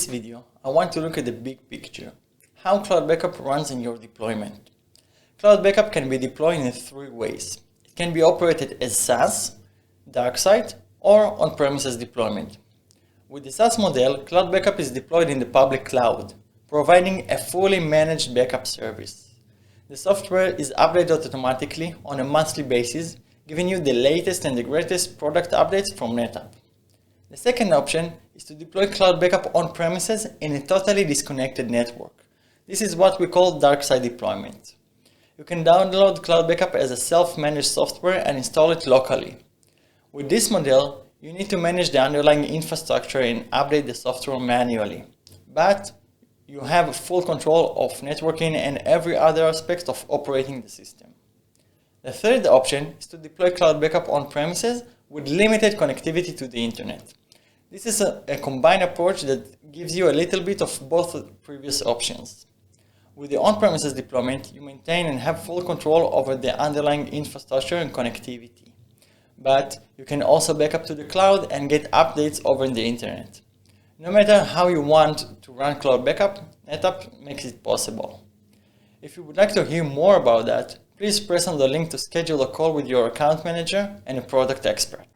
this video, I want to look at the big picture, how Cloud Backup runs in your deployment. Cloud Backup can be deployed in three ways. It can be operated as SaaS, dark site, or on-premises deployment. With the SaaS model, Cloud Backup is deployed in the public cloud, providing a fully managed backup service. The software is updated automatically on a monthly basis, giving you the latest and the greatest product updates from NetApp. The second option is to deploy Cloud Backup on-premises in a totally disconnected network. This is what we call dark side deployment. You can download Cloud Backup as a self-managed software and install it locally. With this model, you need to manage the underlying infrastructure and update the software manually. But you have full control of networking and every other aspect of operating the system. The third option is to deploy Cloud Backup on-premises with limited connectivity to the internet. This is a combined approach that gives you a little bit of both previous options. With the on-premises deployment, you maintain and have full control over the underlying infrastructure and connectivity. But you can also back up to the cloud and get updates over the internet. No matter how you want to run Cloud Backup, NetApp makes it possible. If you would like to hear more about that, please press on the link to schedule a call with your account manager and a product expert.